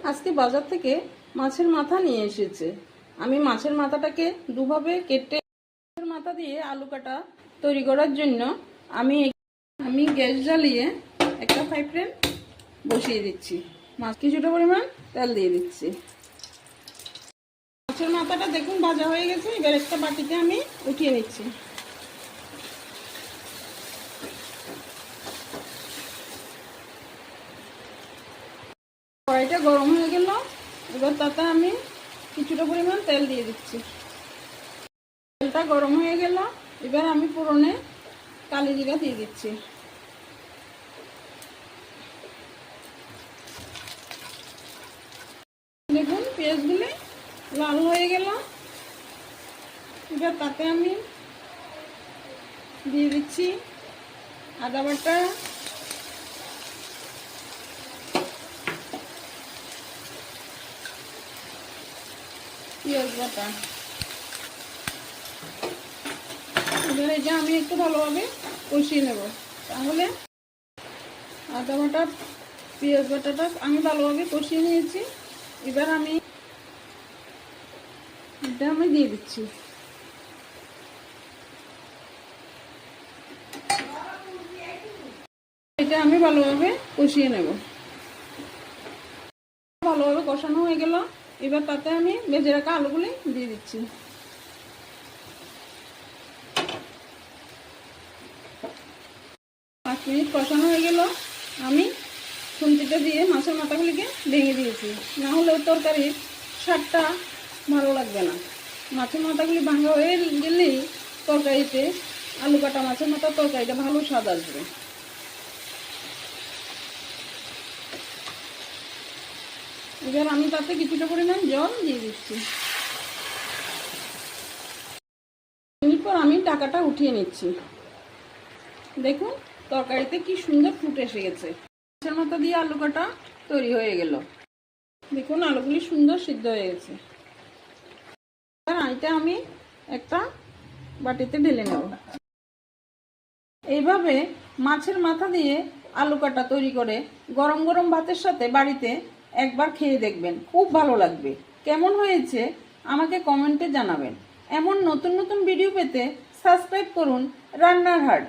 আজকে বাজার থেকে মাছের মাথা নিয়ে এসেছে। আমি মাছের মাথাটাকে দুভাবে কেটে মাছের মাথা দিয়ে আলু কাটা তৈরি করার জন্য আমি গ্যাস জ্বালিয়ে একটা ফ্রাই প্যান বসিয়ে দিচ্ছি। কিছুটা পরিমাণ তেল দিয়ে দিচ্ছি। মাছের মাথাটা দেখুন ভাজা হয়ে গেছে। এবার একটা বাটিতে আমি উঠিয়ে নিচ্ছি। কড়াইটা গরম হয়ে গেল। এবার তাতে আমি কিছুটা পরিমাণ তেল দিয়ে দিচ্ছি। তেলটা গরম হয়ে গেল। এবার আমি ফোড়নে কালি জিরা দিয়ে দিচ্ছি। দেখুন পেঁয়াজগুলো লাল হয়ে গেল। এবার তাতে আমি দিয়ে দিচ্ছি আদা বাটা, পেঁয়াজ বাটা। এবার এটা আমি একটু ভালোভাবে কষিয়ে নেব। তাহলে আদা বাটা পেঁয়াজ বাটাটা আমি ভালোভাবে কষিয়ে নিয়েছি। এবার এটা আমি দিয়ে দিচ্ছি। এটা আমি ভালোভাবে কষিয়ে নেব। ভালোভাবে কষানো হয়ে গেল। এবার তাতে আমি ভেজে রাখা আলুগুলি দিয়ে দিচ্ছি। 5 মিনিট কষানো হয়ে গেল। আমি খুন্তিটা দিয়ে মাছের মাথাগুলিকে ভেঙে দিয়েছি, না হলে তরকারির স্বাদটা ভালো লাগবে না। মাছের মাথাগুলি ভাঙা হয়ে গেলেই তরকারিতে আলু কাটা মাছের মাথার তরকারিটা ভালো স্বাদ আসবে। এবার আমি তাতে কিছুটা পরিমাণ জল দিয়ে দিচ্ছি। মিনিট পর আমি ঢাকাটা উঠিয়ে নিচ্ছি। দেখুন তরকারিতে কি সুন্দর ফুট এসে গেছে। মাছের মাথা দিয়ে আলু কাটা তৈরি হয়ে গেল। দেখুন আলুগুলি সুন্দর সিদ্ধ হয়ে গেছে। এটা আমি একটা বাটিতে ঢেলে নেব। এইভাবে মাছের মাথা দিয়ে আলু কাটা তৈরি করে গরম গরম ভাতের সাথে বাড়িতে একবার খেয়ে দেখবেন, খুব ভালো লাগবে। কেমন হয়েছে আমাকে কমেন্টে জানাবেন। এমন নতুন নতুন ভিডিও পেতে সাবস্ক্রাইব করুন রান্নার হাট।